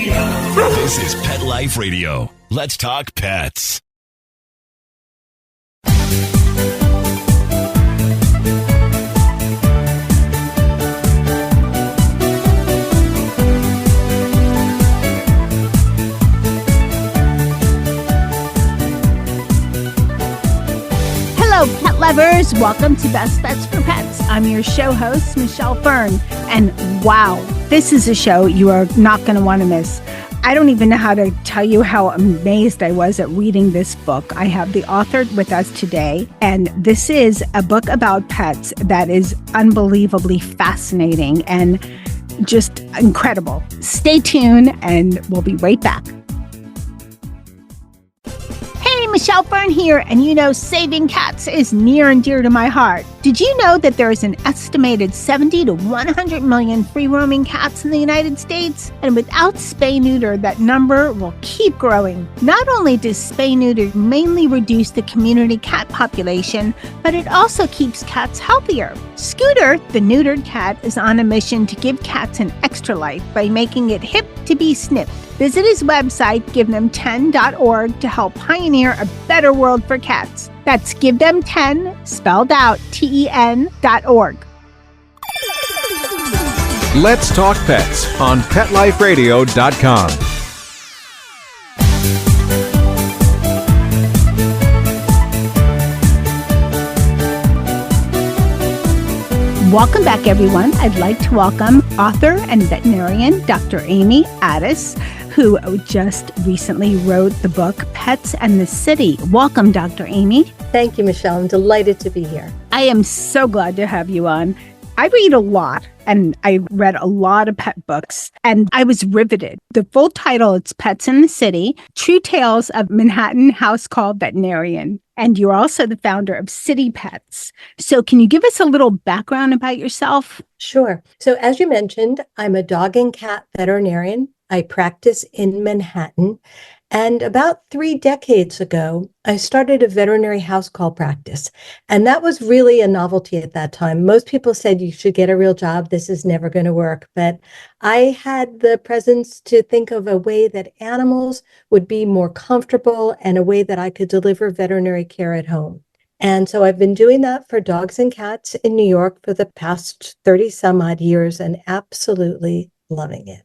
This is Pet Life Radio. Let's talk pets. Hello, pet lovers. Welcome to Best Bets for Pets. I'm your show host, Michelle Fern. And wow, this is a show you are not going to want to miss. I don't even know how to tell you how amazed I was at reading this book. I have the author with us today, and this is a book about pets that is unbelievably fascinating and just incredible. Stay tuned, and we'll be right back. Hey, Michelle Fern here, and you know saving cats is near and dear to my heart. Did you know that there is an estimated 70 to 100 million free-roaming cats in the United States? And without spay-neuter, that number will keep growing. Not only does spay-neuter mainly reduce the community cat population, but it also keeps cats healthier. Scooter, the neutered cat, is on a mission to give cats an extra life by making it hip to be snipped. Visit his website, givethem10.org, to help pioneer a better world for cats. That's givethem10, spelled out, TEN.org. Let's Talk Pets on PetLifeRadio.com. Welcome back, everyone. I'd like to welcome author and veterinarian Dr. Amy Attas, who just recently wrote the book Pets and the City. Welcome, Dr. Amy. Thank you, Michelle. I'm delighted to be here. I am so glad to have you on. I read a lot, and I read a lot of pet books, and I was riveted. The full title is Pets in the City, True Tales of Manhattan House Call Veterinarian. And you're also the founder of City Pets. So can you give us a little background about yourself? Sure. So as you mentioned, I'm a dog and cat veterinarian. I practice in Manhattan. And about 3 decades ago, I started a veterinary house call practice. And that was really a novelty at that time. Most people said you should get a real job. This is never going to work. But I had the presence to think of a way that animals would be more comfortable and a way that I could deliver veterinary care at home. And so I've been doing that for dogs and cats in New York for the past 30 some odd years and absolutely loving it.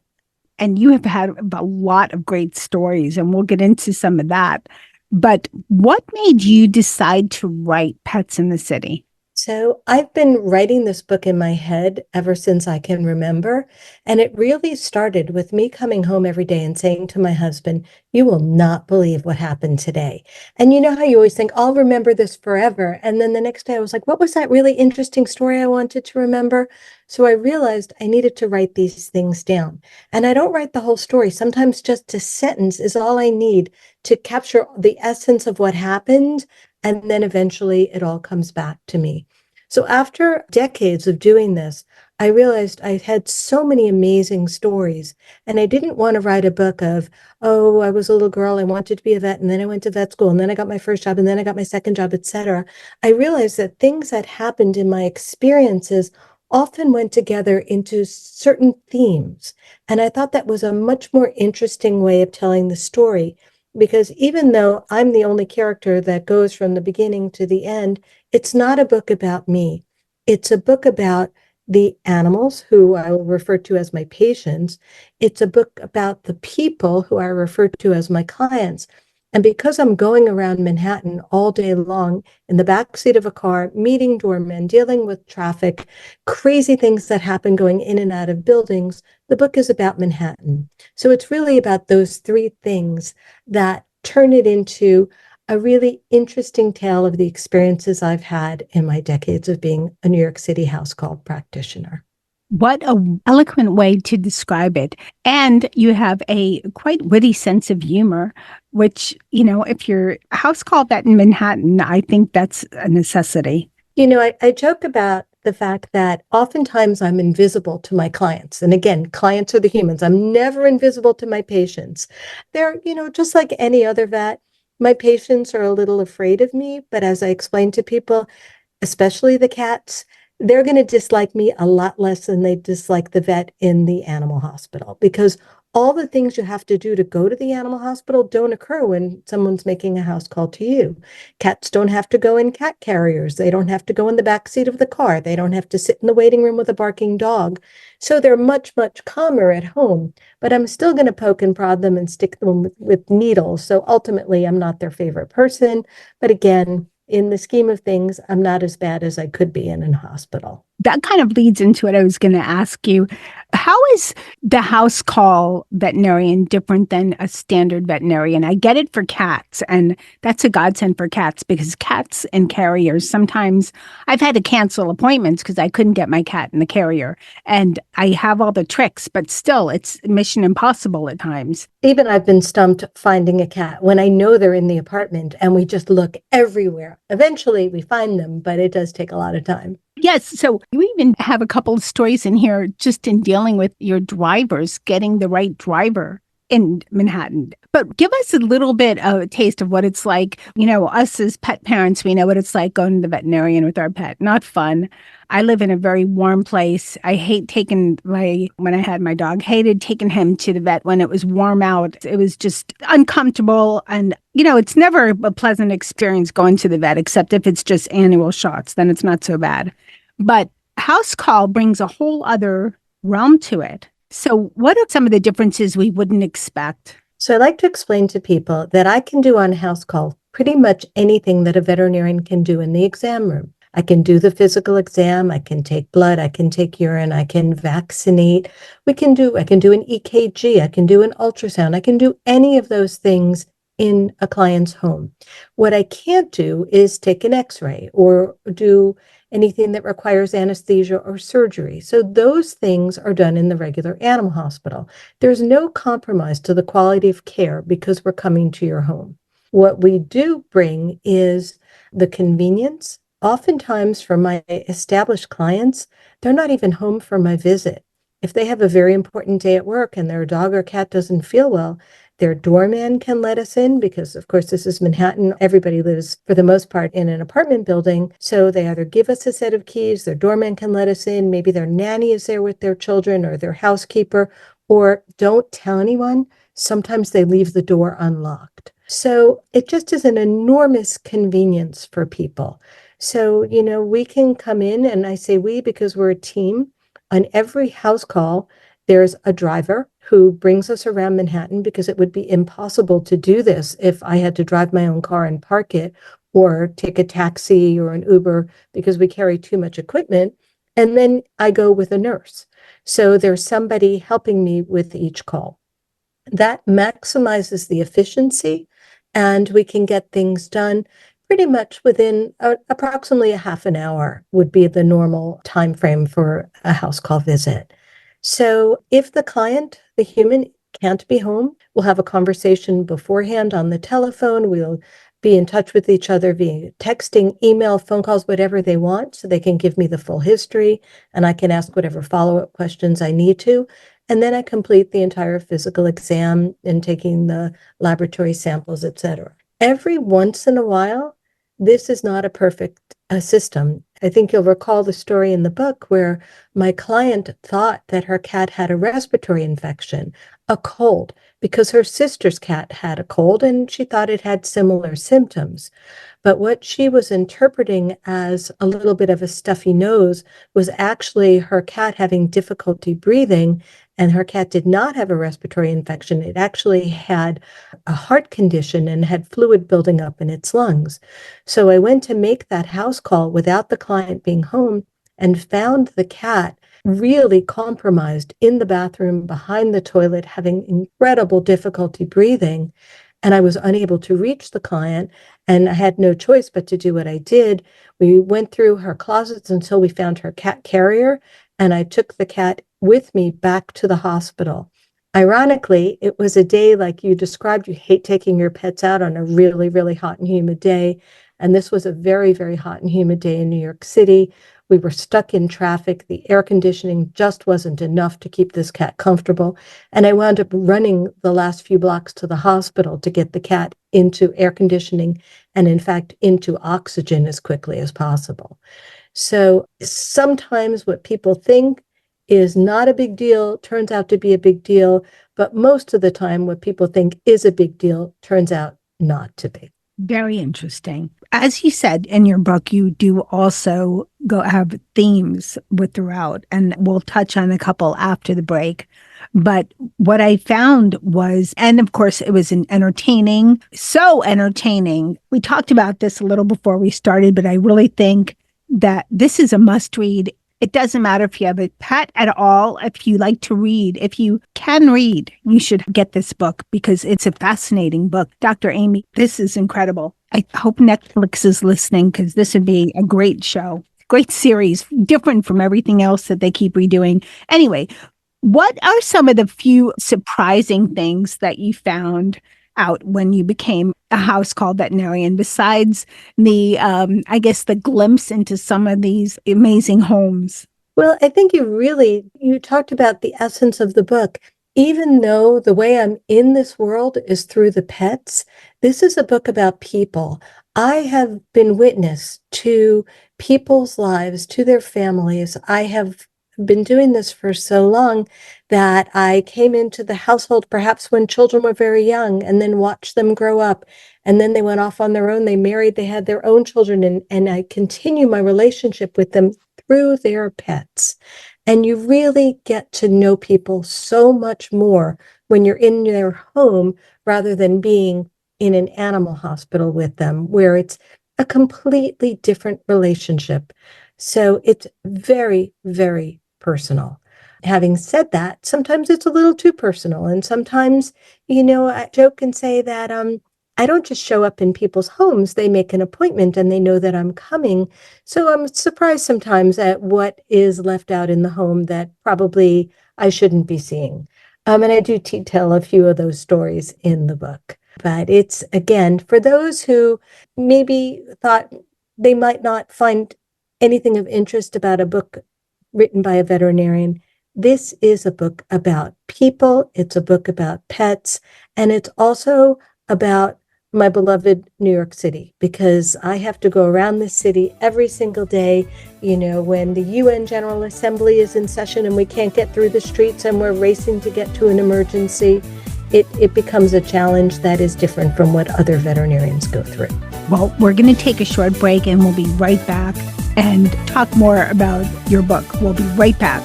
And you have had a lot of great stories, and we'll get into some of that. But what made you decide to write Pets in the City? So I've been writing this book in my head ever since I can remember. And it really started with me coming home every day and saying to my husband, "You will not believe what happened today." And you know how you always think, "I'll remember this forever." And then the next day I was like, what was that really interesting story I wanted to remember? So I realized I needed to write these things down. And I don't write the whole story. Sometimes just a sentence is all I need to capture the essence of what happened. And then eventually it all comes back to me. So after decades of doing this, I realized I had so many amazing stories, and I didn't want to write a book of, oh, I was a little girl, I wanted to be a vet, and then I went to vet school, and then I got my first job, and then I got my second job, etc. I realized that things that happened in my experiences often went together into certain themes. And I thought that was a much more interesting way of telling the story. Because even though I'm the only character that goes from the beginning to the end, it's not a book about me. It's a book about the animals, who I will refer to as my patients. It's a book about the people, who I refer to as my clients. And because I'm going around Manhattan all day long in the backseat of a car, meeting doormen, dealing with traffic, crazy things that happen going in and out of buildings, the book is about Manhattan. So it's really about those 3 things that turn it into a really interesting tale of the experiences I've had in my decades of being a New York City house call practitioner. What an eloquent way to describe it. And you have a quite witty sense of humor, which, you know, if you're a house call vet in Manhattan, I think that's a necessity. You know, I joke about the fact that oftentimes I'm invisible to my clients. And again, clients are the humans. I'm never invisible to my patients. They're, you know, just like any other vet, my patients are a little afraid of me. But as I explain to people, especially the cats, they're going to dislike me a lot less than they dislike the vet in the animal hospital, because All the things you have to do to go to the animal hospital don't occur when someone's making a house call to you. Cats don't have to go in cat carriers. They don't have to go in the back seat of the car. They don't have to sit in the waiting room with a barking dog. So they're much, much calmer at home. But I'm still going to poke and prod them and stick them with needles. So ultimately, I'm not their favorite person. But again, in the scheme of things, I'm not as bad as I could be in a hospital. That kind of leads into what I was going to ask you. How is the house call veterinarian different than a standard veterinarian? I get it for cats, and that's a godsend for cats because cats and carriers, sometimes I've had to cancel appointments because I couldn't get my cat in the carrier. And I have all the tricks, but still, it's mission impossible at times. Even I've been stumped finding a cat when I know they're in the apartment and we just look everywhere. Eventually we find them, but it does take a lot of time. Yes. So you even have a couple of stories in here just in dealing with your drivers, getting the right driver in Manhattan. But give us a little bit of a taste of what it's like. You know, us as pet parents, we know what it's like going to the veterinarian with our pet. Not fun. I live in a very warm place. I hate when I had my dog, hated taking him to the vet when it was warm out. It was just uncomfortable. And, you know, it's never a pleasant experience going to the vet, except if it's just annual shots, then it's not so bad. But house call brings a whole other realm to it. So what are some of the differences we wouldn't expect? So I like to explain to people that I can do on house call pretty much anything that a veterinarian can do in the exam room. I can do the physical exam, I can take blood, I can take urine, I can vaccinate. I can do an EKG, I can do an ultrasound, I can do any of those things in a client's home. What I can't do is take an x-ray or do anything that requires anesthesia or surgery. So those things are done in the regular animal hospital. There's no compromise to the quality of care because we're coming to your home. What we do bring is the convenience. Oftentimes for my established clients, they're not even home for my visit. If they have a very important day at work and their dog or cat doesn't feel well, their doorman can let us in because, of course, this is Manhattan. Everybody lives, for the most part, in an apartment building. So they either give us a set of keys, their doorman can let us in, maybe their nanny is there with their children or their housekeeper, or don't tell anyone. Sometimes they leave the door unlocked. So it just is an enormous convenience for people. So, you know, we can come in, and I say we because we're a team. On every house call, there's a driver who brings us around Manhattan because it would be impossible to do this if I had to drive my own car and park it or take a taxi or an Uber because we carry too much equipment. And then I go with a nurse. So there's somebody helping me with each call. That maximizes the efficiency and we can get things done pretty much within approximately a half an hour would be the normal time frame for a house call visit. So if the client, the human, can't be home, we'll have a conversation beforehand on the telephone. We'll be in touch with each other via texting, email, phone calls, whatever they want, so they can give me the full history and I can ask whatever follow-up questions I need to. And then I complete the entire physical exam and taking the laboratory samples, etc. Every once in a while, this is not a perfect system. I think you'll recall the story in the book where my client thought that her cat had a respiratory infection, a cold, because her sister's cat had a cold and she thought it had similar symptoms. But what she was interpreting as a little bit of a stuffy nose was actually her cat having difficulty breathing, and her cat did not have a respiratory infection. It actually had a heart condition and had fluid building up in its lungs. So I went to make that house call without the client being home and found the cat really compromised in the bathroom behind the toilet, having incredible difficulty breathing. And I was unable to reach the client, and I had no choice but to do what I did. We went through her closets until we found her cat carrier, and I took the cat with me back to the hospital. Ironically, it was a day like you described. You hate taking your pets out on a really, really hot and humid day. And this was a very, very hot and humid day in New York City. We were stuck in traffic. The air conditioning just wasn't enough to keep this cat comfortable. And I wound up running the last few blocks to the hospital to get the cat into air conditioning and, in fact, into oxygen as quickly as possible. So sometimes what people think is not a big deal turns out to be a big deal, but most of the time what people think is a big deal turns out not to be. Very interesting. As you said in your book, you do also go have themes with throughout, and we'll touch on a couple after the break. But what I found was, and of course, it was so entertaining. We talked about this a little before we started, but I really think that this is a must read. It doesn't matter if you have a pet at all. If you like to read, if you can read, you should get this book because it's a fascinating book. Dr. Amy, this is incredible. I hope Netflix is listening because this would be a great show, great series, different from everything else that they keep redoing. Anyway, what are some of the few surprising things that you found out when you became a house call veterinarian, besides the, I guess, the glimpse into some of these amazing homes? Well, I think you talked about the essence of the book. Even though the way I'm in this world is through the pets, this is a book about people. I have been witness to people's lives, to their families. I have been doing this for so long that I came into the household perhaps when children were very young and then watched them grow up. And then they went off on their own. They married, they had their own children, and I continue my relationship with them through their pets. And you really get to know people so much more when you're in their home rather than being in an animal hospital with them, where it's a completely different relationship. So it's very, very personal. Having said that, sometimes it's a little too personal. And sometimes, I joke and say that I don't just show up in people's homes. They make an appointment and they know that I'm coming. So I'm surprised sometimes at what is left out in the home that probably I shouldn't be seeing. And I do tell a few of those stories in the book. But it's, again, for those who maybe thought they might not find anything of interest about a book written by a veterinarian, this is a book about people. It's a book about pets. And it's also about my beloved New York City, because I have to go around this city every single day. When the UN General Assembly is in session and we can't get through the streets and we're racing to get to an emergency, it becomes a challenge that is different from what other veterinarians go through. Well, we're going to take a short break and we'll be right back and talk more about your book. We'll be right back.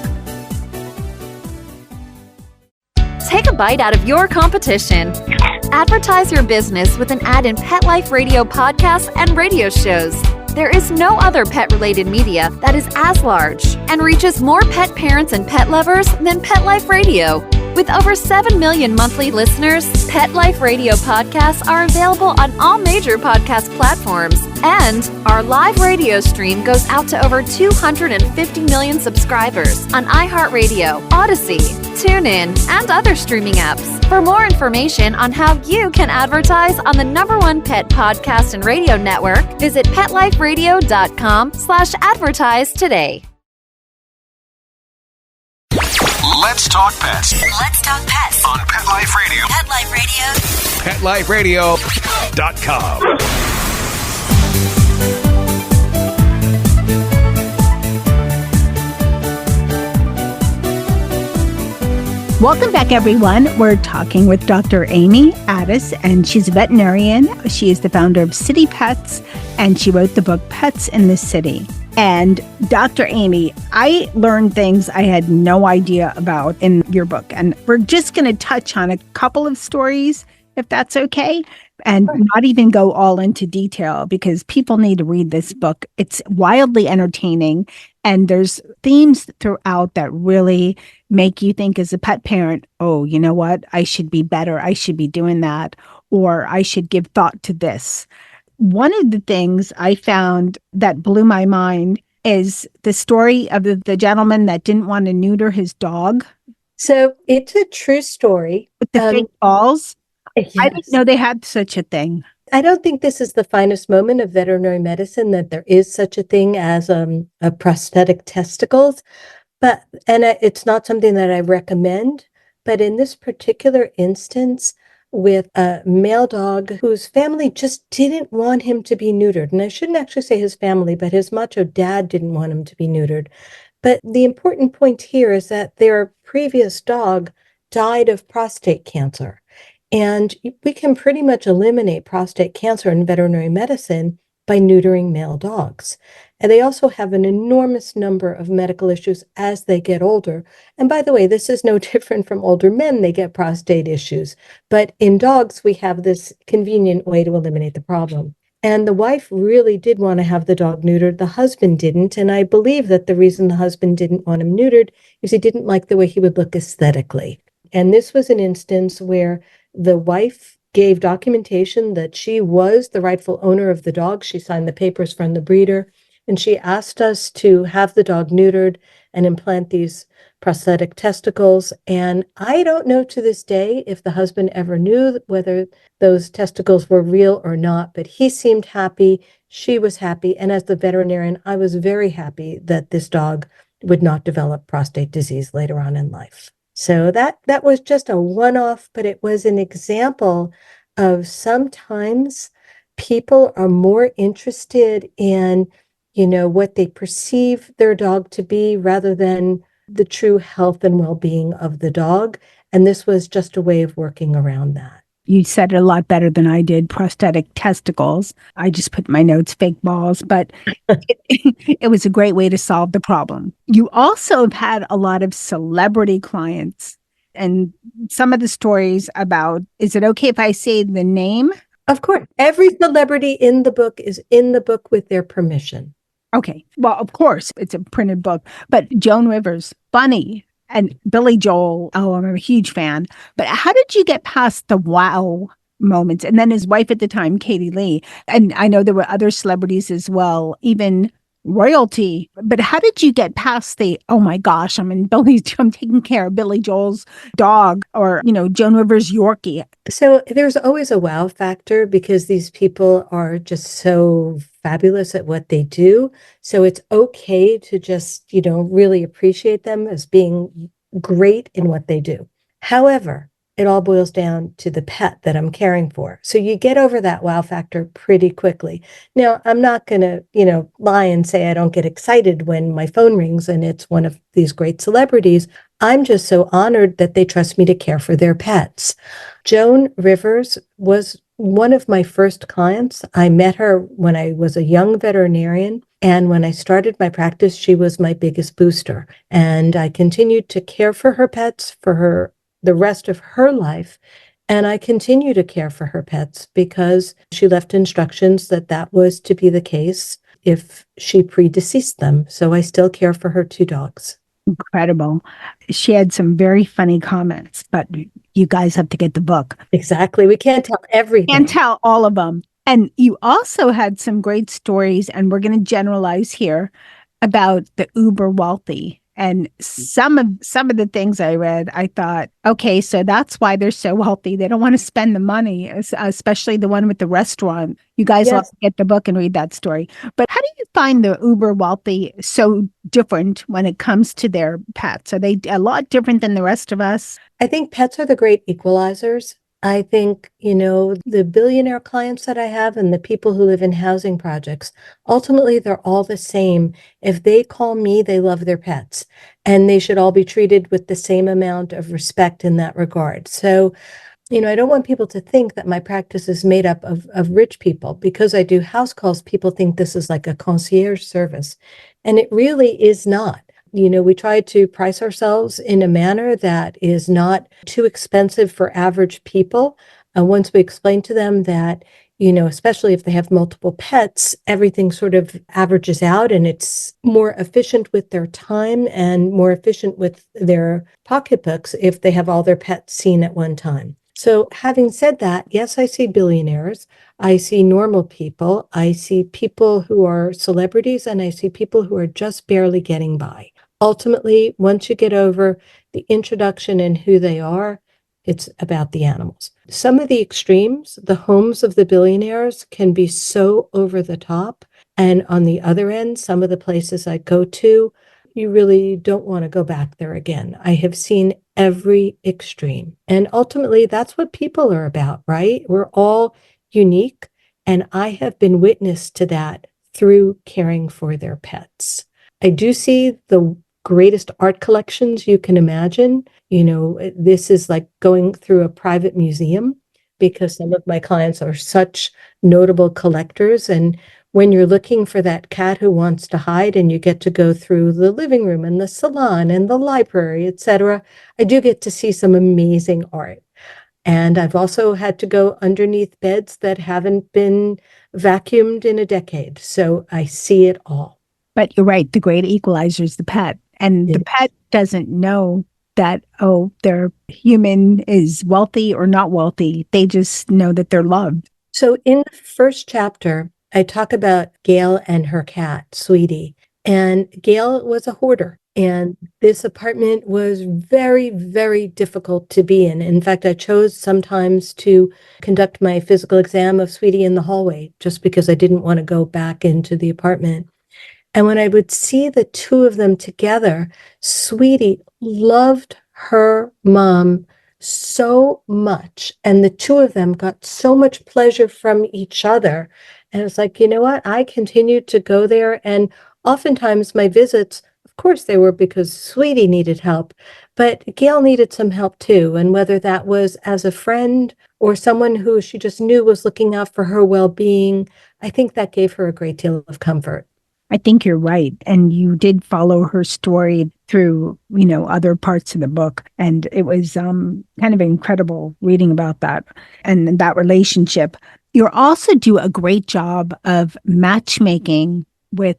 Take a bite out of your competition. Advertise your business with an ad in Pet Life Radio podcasts and radio shows. There is no other pet-related media that is as large and reaches more pet parents and pet lovers than Pet Life Radio. With over 7 million monthly listeners, Pet Life Radio podcasts are available on all major podcast platforms, and our live radio stream goes out to over 250 million subscribers on iHeartRadio, Odyssey, TuneIn, and other streaming apps. For more information on how you can advertise on the #1 pet podcast and radio network, visit PetLifeRadio.com/advertise today. Let's talk pets Let's talk pets on Pet Life Radio. Pet Life Radio. PetLifeRadio.com. Welcome back, everyone. We're talking with Dr. Amy Attas, and she's a veterinarian. She is the founder of City Pets, and she wrote the book Pets in the City. And Dr. Amy, I learned things I had no idea about in your book. And we're just going to touch on a couple of stories, if that's okay, and not even go all into detail because people need to read this book. It's wildly entertaining. And there's themes throughout that really make you think as a pet parent, oh, you know what? I should be better. I should be doing that. Or I should give thought to this. One of the things I found that blew my mind is the story of the gentleman that didn't want to neuter his dog. So it's a true story. With the fake balls. Yes. I didn't know they had such a thing. I don't think this is the finest moment of veterinary medicine, that there is such a thing as a prosthetic testicles, and it's not something that I recommend. But in this particular instance, with a male dog whose family just didn't want him to be neutered, and I shouldn't actually say his family, but his macho dad didn't want him to be neutered. But the important point here is that their previous dog died of prostate cancer. And we can pretty much eliminate prostate cancer in veterinary medicine by neutering male dogs. And they also have an enormous number of medical issues as they get older. And by the way, this is no different from older men. They get prostate issues. But in dogs, we have this convenient way to eliminate the problem. And the wife really did want to have the dog neutered. The husband didn't. And I believe that the reason the husband didn't want him neutered is he didn't like the way he would look aesthetically. And this was an instance where the wife gave documentation that she was the rightful owner of the dog. She signed the papers from the breeder, and she asked us to have the dog neutered and implant these prosthetic testicles. And I don't know to this day if the husband ever knew whether those testicles were real or not, but he seemed happy. She was happy. And as the veterinarian, I was very happy that this dog would not develop prostate disease later on in life. So that was just a one-off, but it was an example of sometimes people are more interested in, what they perceive their dog to be rather than the true health and well-being of the dog. And this was just a way of working around that. You said it a lot better than I did, prosthetic testicles. I just put in my notes, fake balls, but it was a great way to solve the problem. You also have had a lot of celebrity clients, and some of the stories about, is it okay if I say the name? Of course. Every celebrity in the book is in the book with their permission. Okay. Well, of course, it's a printed book, but Joan Rivers, Bunny, and Billy Joel. Oh, I'm a huge fan. But how did you get past the wow moments? And then his wife at the time, Katie Lee. And I know there were other celebrities as well, even royalty. But how did you get past the, oh my gosh, I'm taking care of Billy Joel's dog, or, Joan Rivers' Yorkie? So there's always a wow factor because these people are just so fabulous at what they do. So it's okay to just, really appreciate them as being great in what they do. However, it all boils down to the pet that I'm caring for. So you get over that wow factor pretty quickly. Now, I'm not going to, lie and say I don't get excited when my phone rings and it's one of these great celebrities. I'm just so honored that they trust me to care for their pets. Joan Rivers was one of my first clients. I met her when I was a young veterinarian. And when I started my practice, she was my biggest booster. And I continued to care for her pets for the rest of her life. And I continue to care for her pets because she left instructions that was to be the case if she predeceased them. So I still care for her 2 dogs. Incredible. She had some very funny comments, but you guys have to get the book. Exactly. We can't tell everything. Can't tell all of them. And you also had some great stories, and we're going to generalize here, about the uber wealthy. And some of the things I read, I thought, okay, so that's why they're so wealthy. They don't want to spend the money, especially the one with the restaurant. You guys will have to get the book and read that story. But how do you find the uber wealthy so different when it comes to their pets? Are they a lot different than the rest of us? I think pets are the great equalizers. I think, the billionaire clients that I have and the people who live in housing projects, ultimately, they're all the same. If they call me, they love their pets, and they should all be treated with the same amount of respect in that regard. So, I don't want people to think that my practice is made up of rich people. Because I do house calls, people think this is like a concierge service, and it really is not. We try to price ourselves in a manner that is not too expensive for average people. Once we explain to them that, especially if they have multiple pets, everything sort of averages out and it's more efficient with their time and more efficient with their pocketbooks if they have all their pets seen at one time. So having said that, yes, I see billionaires. I see normal people. I see people who are celebrities, and I see people who are just barely getting by. Ultimately, once you get over the introduction and who they are, it's about the animals. Some of the extremes, the homes of the billionaires can be so over the top. And on the other end, some of the places I go to, you really don't want to go back there again. I have seen every extreme. And ultimately, that's what people are about, right? We're all unique. And I have been witness to that through caring for their pets. I do see the greatest art collections you can imagine. This is like going through a private museum because some of my clients are such notable collectors. And when you're looking for that cat who wants to hide and you get to go through the living room and the salon and the library, etc., I do get to see some amazing art. And I've also had to go underneath beds that haven't been vacuumed in a decade. So I see it all. But you're right. The great equalizer is the pet. And the pet doesn't know that, oh, their human is wealthy or not wealthy. They just know that they're loved. So in the first chapter, I talk about Gail and her cat, Sweetie. And Gail was a hoarder. And this apartment was very, very difficult to be in. In fact, I chose sometimes to conduct my physical exam of Sweetie in the hallway just because I didn't want to go back into the apartment. And when I would see the two of them together, Sweetie loved her mom so much. And the two of them got so much pleasure from each other. And it was like, you know what? I continued to go there. And oftentimes my visits, of course, they were because Sweetie needed help, but Gail needed some help too. And whether that was as a friend or someone who she just knew was looking out for her well-being, I think that gave her a great deal of comfort. I think you're right. And you did follow her story through, other parts of the book. And it was kind of incredible reading about that and that relationship. You also do a great job of matchmaking with,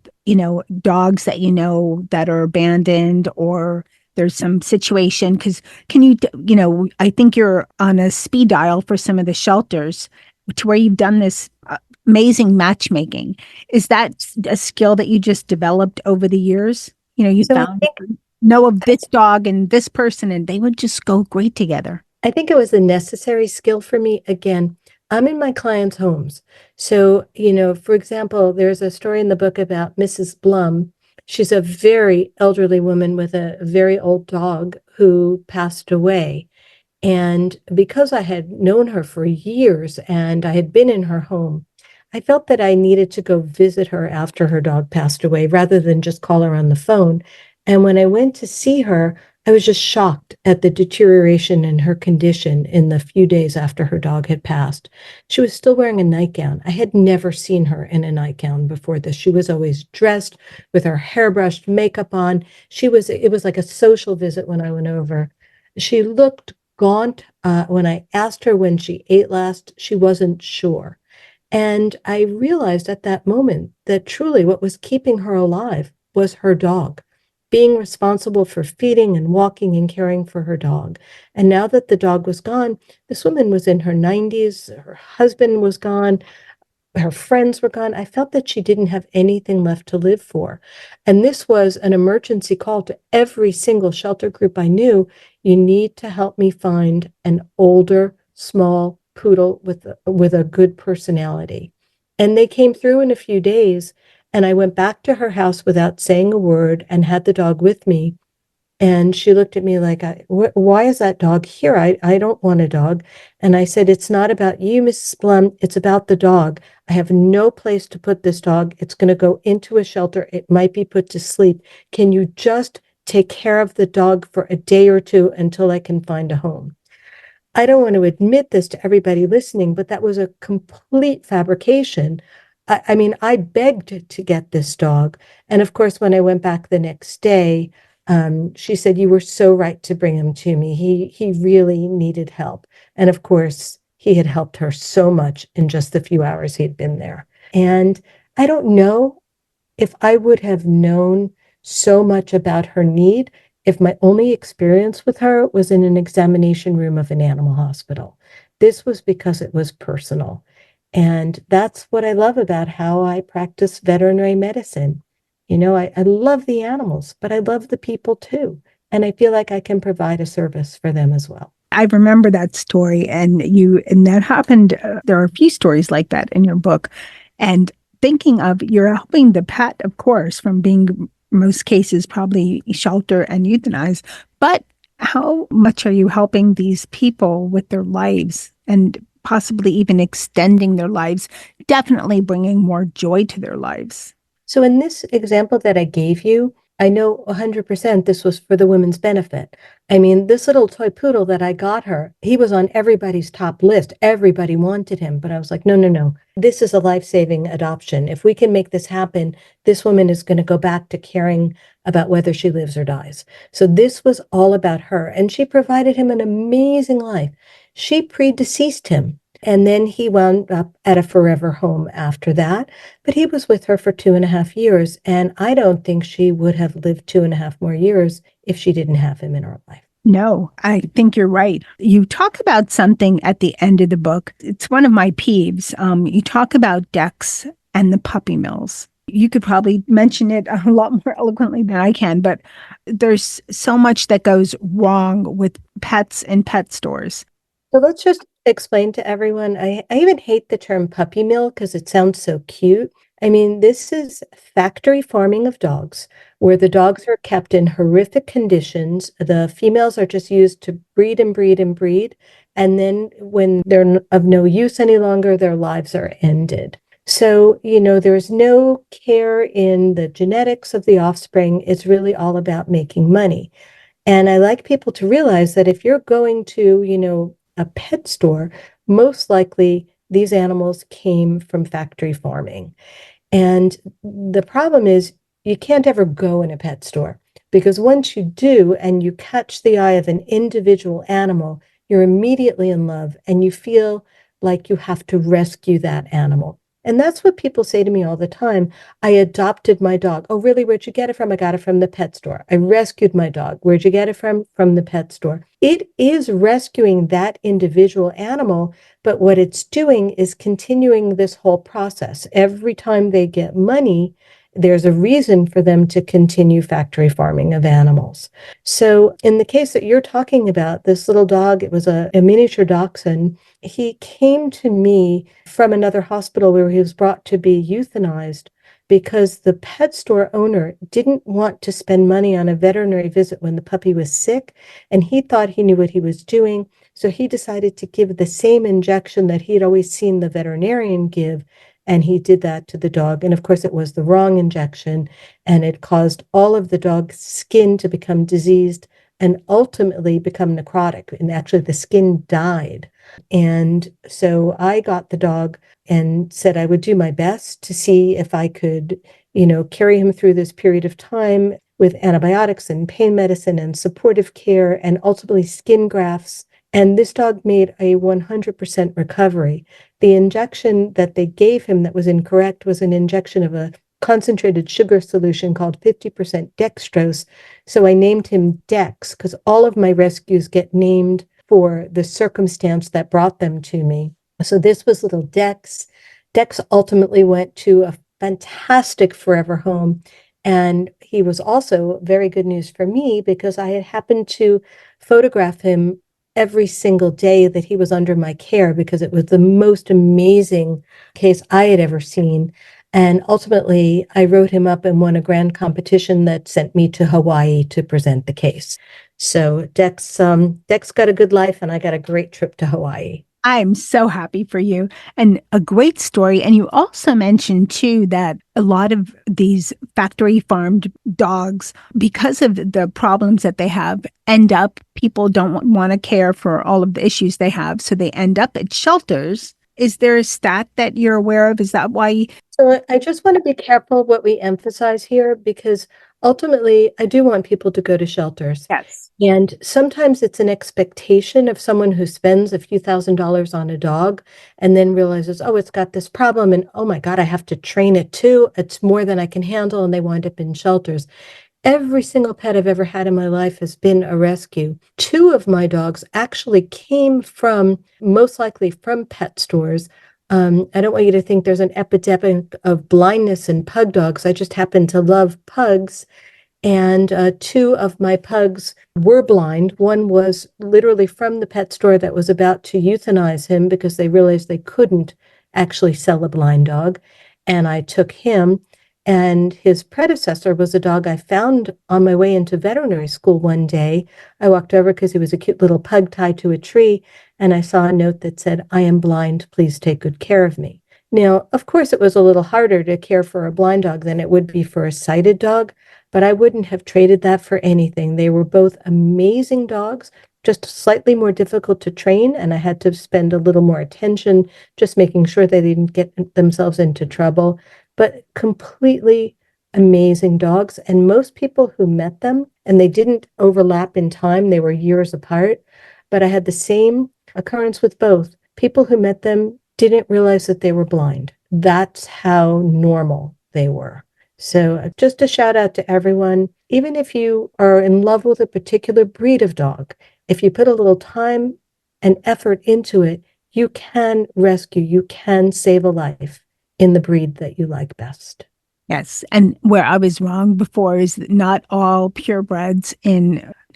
dogs that that are abandoned or there's some situation. Because I think you're on a speed dial for some of the shelters to where you've done this amazing matchmaking. Is that a skill that you just developed over the years? You know of this dog and this person, and they would just go great together. I think it was a necessary skill for me. Again, I'm in my clients' homes. So, for example, there's a story in the book about Mrs. Blum. She's a very elderly woman with a very old dog who passed away. And because I had known her for years and I had been in her home, I felt that I needed to go visit her after her dog passed away rather than just call her on the phone. And when I went to see her, I was just shocked at the deterioration in her condition in the few days after her dog had passed. She was still wearing a nightgown. I had never seen her in a nightgown before this. She was always dressed with her hairbrushed, makeup on. It was like a social visit when I went over. She looked gaunt. When I asked her when she ate last, she wasn't sure. And I realized at that moment that truly what was keeping her alive was her dog, being responsible for feeding and walking and caring for her dog. And now that the dog was gone, this woman was in her 90s, her husband was gone, her friends were gone. I felt that she didn't have anything left to live for. And this was an emergency call to every single shelter group I knew. You need to help me find an older, small poodle with a good personality. And they came through in a few days, and I went back to her house without saying a word and had the dog with me. And she looked at me like, why is that dog here? I don't want a dog. And I said, it's not about you, Mrs. Blum. It's about the dog. I have no place to put this dog. It's going to go into a shelter. It might be put to sleep. Can you just take care of the dog for a day or two until I can find a home? I don't want to admit this to everybody listening, but that was a complete fabrication. I mean, I begged to get this dog. And of course, when I went back the next day, she said, you were so right to bring him to me. He really needed help. And of course, he had helped her so much in just the few hours he had been there. And I don't know if I would have known so much about her need if my only experience with her was in an examination room of an animal hospital. This was because it was personal. And that's what I love about how I practice veterinary medicine. I love the animals, but I love the people too. And I feel like I can provide a service for them as well. I remember that story and that happened. There are a few stories like that in your book. And thinking of, you're helping the pet, of course, from being most cases probably shelter and euthanize, but how much are you helping these people with their lives and possibly even extending their lives, definitely bringing more joy to their lives? So in this example that I gave you, I know 100% this was for the women's benefit. I mean, this little toy poodle that I got her, he was on everybody's top list. Everybody wanted him, but I was like, no, no, no. This is a life-saving adoption. If we can make this happen, this woman is going to go back to caring about whether she lives or dies. So this was all about her, and she provided him an amazing life. She predeceased him, and then he wound up at a forever home after that. But he was with her for 2.5 years, and I don't think she would have lived 2.5 more years if she didn't have him in her life. No, I think you're right. You talk about something at the end of the book. It's one of my peeves. You talk about Dex and the puppy mills. You could probably mention it a lot more eloquently than I can, but there's so much that goes wrong with pets in pet stores. So let's just explain to everyone. I even hate the term puppy mill because it sounds so cute. I mean, this is factory farming of dogs, where the dogs are kept in horrific conditions. The females are just used to breed and breed and breed. And then when they're of no use any longer, their lives are ended. So, there's no care in the genetics of the offspring. It's really all about making money. And I like people to realize that if you're going to, a pet store, most likely these animals came from factory farming. And the problem is you can't ever go in a pet store, because once you do and you catch the eye of an individual animal, you're immediately in love and you feel like you have to rescue that animal. And that's what people say to me all the time. I adopted my dog. Oh, really? Where'd you get it from? I got it from the pet store. I rescued my dog. Where'd you get it from? From the pet store. It is rescuing that individual animal, but what it's doing is continuing this whole process. Every time they get money, there's a reason for them to continue factory farming of animals. So in the case that you're talking about, this little dog, it was a miniature dachshund. He came to me from another hospital where he was brought to be euthanized because the pet store owner didn't want to spend money on a veterinary visit when the puppy was sick, and he thought he knew what he was doing. So he decided to give the same injection that he'd always seen the veterinarian give, and he did that to the dog. And of course, it was the wrong injection, and it caused all of the dog's skin to become diseased and ultimately become necrotic. And actually, the skin died. And so I got the dog and said I would do my best to see if I could, carry him through this period of time with antibiotics and pain medicine and supportive care and ultimately skin grafts. And this dog made a 100% recovery. The injection that they gave him that was incorrect was an injection of a concentrated sugar solution called 50% dextrose. So I named him Dex because all of my rescues get named for the circumstance that brought them to me. So this was little Dex. Dex ultimately went to a fantastic forever home. And he was also very good news for me because I had happened to photograph him every single day that he was under my care, because it was the most amazing case I had ever seen. And ultimately, I wrote him up and won a grand competition that sent me to Hawaii to present the case. So Dex got a good life, and I got a great trip to Hawaii. I'm so happy for you, and a great story. And you also mentioned too that a lot of these factory farmed dogs, because of the problems that they have, people don't want to care for all of the issues they have. So they end up at shelters. Is there a stat that you're aware of? Is that why? So I just want to be careful what we emphasize here, because ultimately I do want people to go to shelters. Yes. And sometimes it's an expectation of someone who spends a few $1,000s on a dog and then realizes, oh, it's got this problem, and oh my God, I have to train it too. It's more than I can handle, and they wind up in shelters. Every single pet I've ever had in my life has been a rescue. 2 of my dogs actually came most likely from pet stores. I don't want you to think there's an epidemic of blindness in pug dogs. I just happen to love pugs. And 2 of my pugs were blind. One was literally from the pet store that was about to euthanize him because they realized they couldn't actually sell a blind dog. And I took him. And his predecessor was a dog I found on my way into veterinary school one day. I walked over because he was a cute little pug tied to a tree, and I saw a note that said, "I am blind, please take good care of me." Now, of course, it was a little harder to care for a blind dog than it would be for a sighted dog, but I wouldn't have traded that for anything. They were both amazing dogs, just slightly more difficult to train, and I had to spend a little more attention, just making sure they didn't get themselves into trouble, but completely amazing dogs. And most people who met them, and they didn't overlap in time, they were years apart, but I had the same occurrence with both. People who met them didn't realize that they were blind. That's how normal they were. So just a shout out to everyone. Even if you are in love with a particular breed of dog, if you put a little time and effort into it, you can rescue, you can save a life in the breed that you like best. Yes. And where I was wrong before is that not all purebreds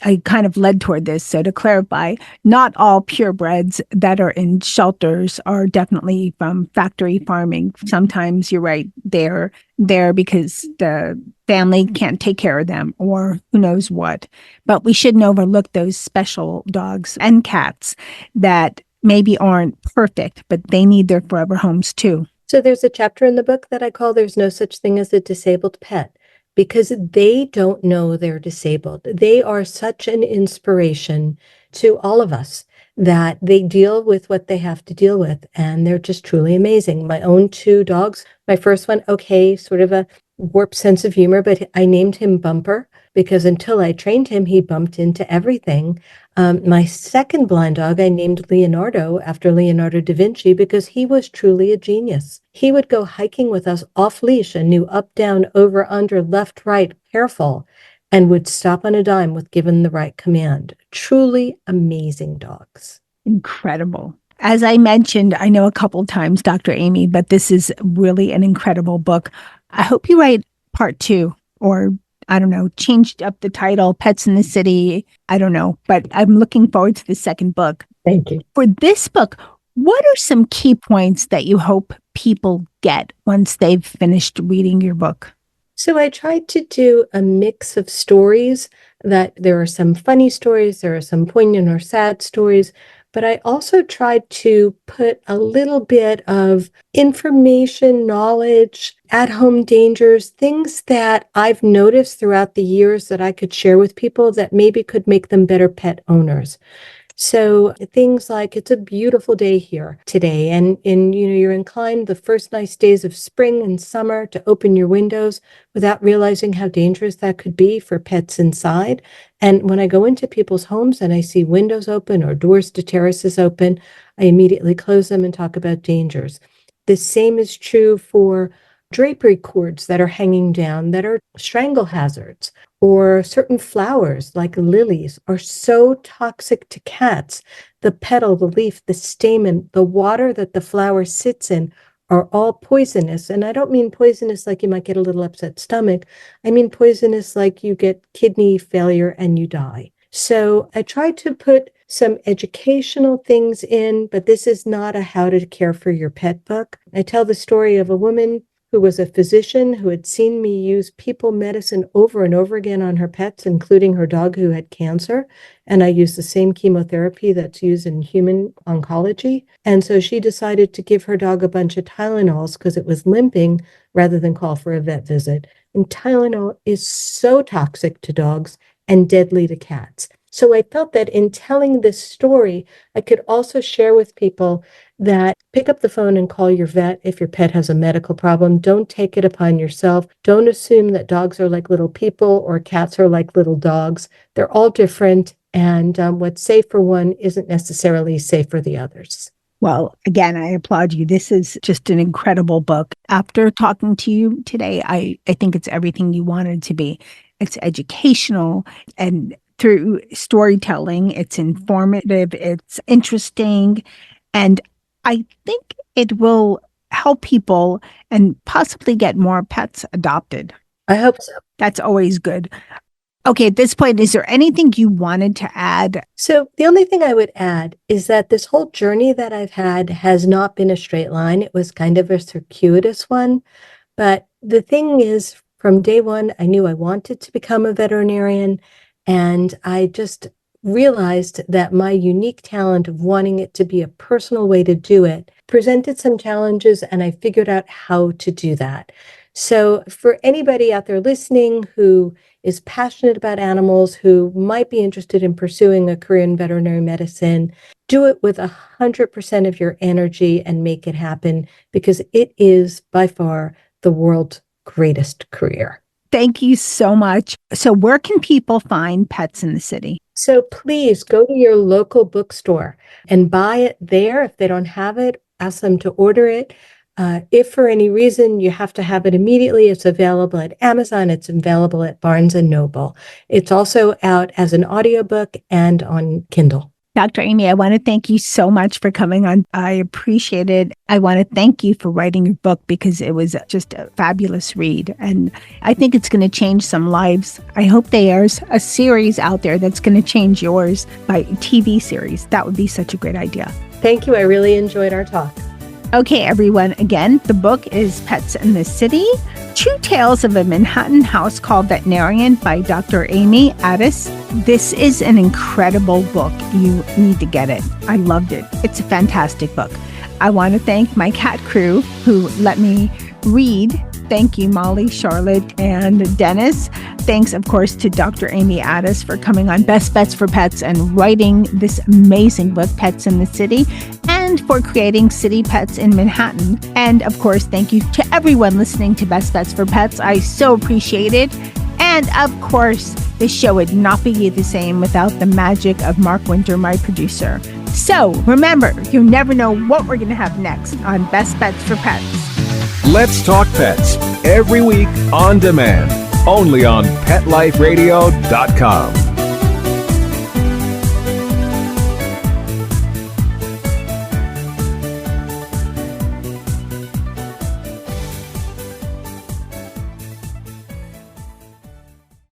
I kind of led toward this. So to clarify, not all purebreds that are in shelters are definitely from factory farming. Sometimes you're right, they're there because the family can't take care of them or who knows what. But we shouldn't overlook those special dogs and cats that maybe aren't perfect, but they need their forever homes too. So there's a chapter in the book that I call There's No Such Thing as a Disabled Pet, because they don't know they're disabled. They are such an inspiration to all of us that they deal with what they have to deal with, and they're just truly amazing. My own two dogs, my first one, okay, sort of a warped sense of humor, but I named him Bumper because until I trained him, he bumped into everything. My second blind dog, I named Leonardo after Leonardo da Vinci because he was truly a genius. He would go hiking with us off leash and knew up, down, over, under, left, right, careful, and would stop on a dime with given the right command. Truly amazing dogs. Incredible. As I mentioned, I know a couple times, Dr. Amy, but this is really an incredible book. I hope you write part 2 or I don't know, changed up the title, Pets in the City. I don't know, but I'm looking forward to the second book. Thank you. For this book, what are some key points that you hope people get once they've finished reading your book? So I tried to do a mix of stories, that there are some funny stories, there are some poignant or sad stories, but I also tried to put a little bit of information, knowledge, at-home dangers, things that I've noticed throughout the years that I could share with people that maybe could make them better pet owners. So things like, it's a beautiful day here today, and you're inclined the first nice days of spring and summer to open your windows without realizing how dangerous that could be for pets inside. And when I go into people's homes and I see windows open or doors to terraces open, I immediately close them and talk about dangers. The same is true for drapery cords that are hanging down that are strangle hazards, or certain flowers like lilies are so toxic to cats. The petal, the leaf, the stamen, the water that the flower sits in are all poisonous. And I don't mean poisonous like you might get a little upset stomach. I mean poisonous like you get kidney failure and you die. So I tried to put some educational things in, but this is not a how to care for your pet book. I tell the story of a woman who was a physician who had seen me use people medicine over and over again on her pets, including her dog who had cancer. And I used the same chemotherapy that's used in human oncology. And so she decided to give her dog a bunch of Tylenols because it was limping rather than call for a vet visit. And Tylenol is so toxic to dogs and deadly to cats. So I felt that in telling this story, I could also share with people that pick up the phone and call your vet if your pet has a medical problem. Don't take it upon yourself. Don't assume that dogs are like little people or cats are like little dogs. They're all different. And what's safe for one isn't necessarily safe for the others. Well, again, I applaud you. This is just an incredible book. After talking to you today, I think it's everything you wanted to be. It's educational, and through storytelling, it's informative, it's interesting, and I think it will help people and possibly get more pets adopted. I hope so. That's always good. Okay, at this point, is there anything you wanted to add? So the only thing I would add is that this whole journey that I've had has not been a straight line. It was kind of a circuitous one. But the thing is, from day one, I knew I wanted to become a veterinarian, and I just realized that my unique talent of wanting it to be a personal way to do it presented some challenges, and I figured out how to do that. So for anybody out there listening who is passionate about animals, who might be interested in pursuing a career in veterinary medicine, do it with 100% of your energy and make it happen, because it is by far the world's greatest career. Thank you so much. So where can people find Pets in the City? So please go to your local bookstore and buy it there. If they don't have it, ask them to order it. If for any reason you have to have it immediately, it's available at Amazon. It's available at Barnes & Noble. It's also out as an audiobook and on Kindle. Dr. Amy, I want to thank you so much for coming on. I appreciate it. I want to thank you for writing your book, because it was just a fabulous read. And I think it's going to change some lives. I hope there's a series out there that's going to change yours, by TV series. That would be such a great idea. Thank you. I really enjoyed our talk. Okay, everyone. Again, the book is Pets in the City, True Tales of a Manhattan House Call Veterinarian by Dr. Amy Attas. This is an incredible book. You need to get it. I loved it. It's a fantastic book. I want to thank my cat crew who let me read. Thank you, Molly, Charlotte, and Dennis. Thanks, of course, to Dr. Amy Attas for coming on Best Bets for Pets and writing this amazing book, Pets in the City, and for creating City Pets in Manhattan. And, of course, thank you to everyone listening to Best Bets for Pets. I so appreciate it. And, of course, the show would not be the same without the magic of Mark Winter, my producer. So, remember, you never know what we're going to have next on Best Bets for Pets. Let's Talk Pets, every week on demand, only on PetLifeRadio.com.